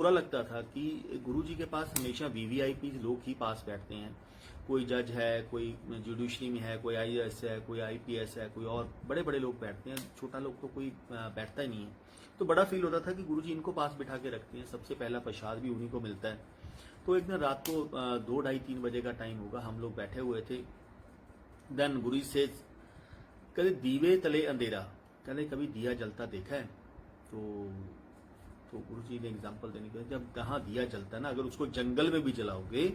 बुरा लगता था कि गुरुजी के पास हमेशा वीवीआईपी लोग ही पास बैठते हैं। कोई जज है, कोई जुडिशरी में है, कोई आईएएस है, कोई आईपीएस है, कोई और बड़े बड़े लोग बैठते हैं। छोटा लोग तो कोई बैठता ही नहीं है। तो बड़ा फील होता था कि गुरुजी इनको पास बिठा के रखते हैं, सबसे पहला प्रसाद भी उन्हीं को मिलता है। तो एक दिन रात को 2 ढाई 3 बजे का टाइम होगा, हम लोग बैठे हुए थे। देन गुरुजी से कहते दीवे तले अंधेरा, कहते कभी दिया जलता देखा है? तो गुरुजी ने एग्जाम्पल देने के, जब जहां दिया जलता है ना, अगर उसको जंगल में भी जलाओगे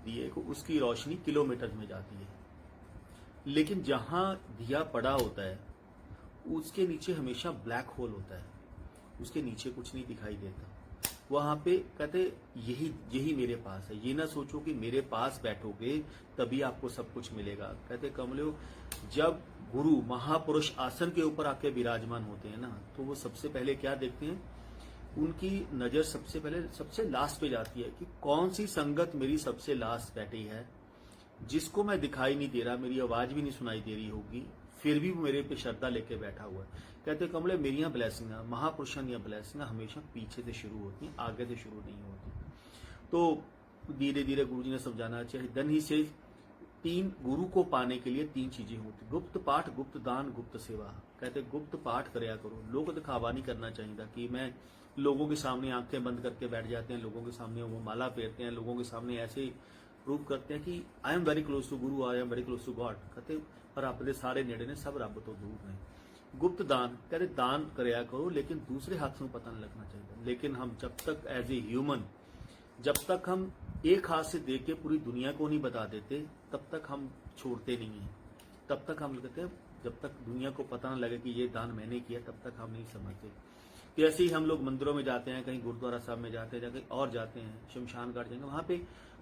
दिए को, उसकी रोशनी किलोमीटर में जाती है। लेकिन जहां दिया पड़ा होता है उसके नीचे हमेशा ब्लैक होल होता है, उसके नीचे कुछ नहीं दिखाई देता। वहां पे कहते यही यही मेरे पास है। ये ना सोचो कि मेरे पास बैठोगे तभी आपको सब कुछ मिलेगा। कहते कमलो, जब गुरु महापुरुष आसन के ऊपर आके विराजमान होते हैं ना, तो वो सबसे पहले क्या देखते हैं, उनकी नजर सबसे पहले सबसे लास्ट पे जाती है कि कौन सी संगत मेरी सबसे लास्ट बैठी है, जिसको मैं दिखाई नहीं दे रहा, मेरी आवाज भी नहीं सुनाई दे रही होगी, फिर भी वो मेरे पे श्रद्धा लेके बैठा हुआ है। कहते कमले, मेरिया ब्लेसिंगा, महापुरुषों की ब्लेसिंगा हमेशा पीछे से शुरू होती हैं, आगे से शुरू नहीं होती। तो धीरे धीरे गुरुजी ने समझाना चाहिए। देन ही से तीन गुरु को पाने के लिए 3 चीजें होती, गुप्त पाठ, गुप्त दान, गुप्त सेवा। कहते गुप्त पाठ करया करो, लोग दिखावा नहीं करना चाहिए कि मैं लोगों के सामने आंखें बंद करके बैठ जाते हैं, लोगों के सामने वो माला फेरते हैं, लोगों के सामने ऐसे प्रूव करते हैं कि I am very close to guru, I am very close to God. कहते पर आपके सारे नेड़े ने, सब रब तो दूर ने। गुप्त दान, कहते दान करया करो लेकिन दूसरे हाथ में पता नहीं लगना चाहिए। लेकिन हम जब तक एज ए ह्यूमन, जब तक हम एक हाथ से देख के पूरी दुनिया को नहीं बता देते, तब तक हम छोड़ते नहीं हैं। तब तक हम कहते हैं, जब तक दुनिया को पता न लगे कि ये दान मैंने किया, तब तक हम नहीं समझते। तो ऐसे ही हम लोग मंदिरों में जाते हैं, कहीं गुरुद्वारा साहब में जाते हैं, कहीं और जाते हैं, शमशान घाट जाएंगे, वहां पे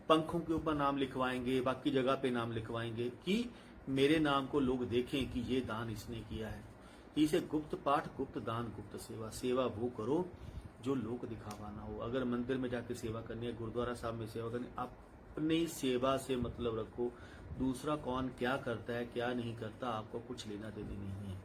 पंखों के ऊपर नाम लिखवाएंगे, बाकी जगह पे नाम लिखवाएंगे कि मेरे नाम को लोग देखें कि ये दान इसने किया है। इसे गुप्त पाठ, गुप्त दान, गुप्त सेवा। सेवा वो करो जो लोग दिखावा ना हो। अगर मंदिर में जाके सेवा करनी है, गुरुद्वारा साहब में सेवा करनी, अपनी सेवा से मतलब रखो। दूसरा कौन क्या करता है क्या नहीं करता, आपको कुछ लेना देना नहीं है।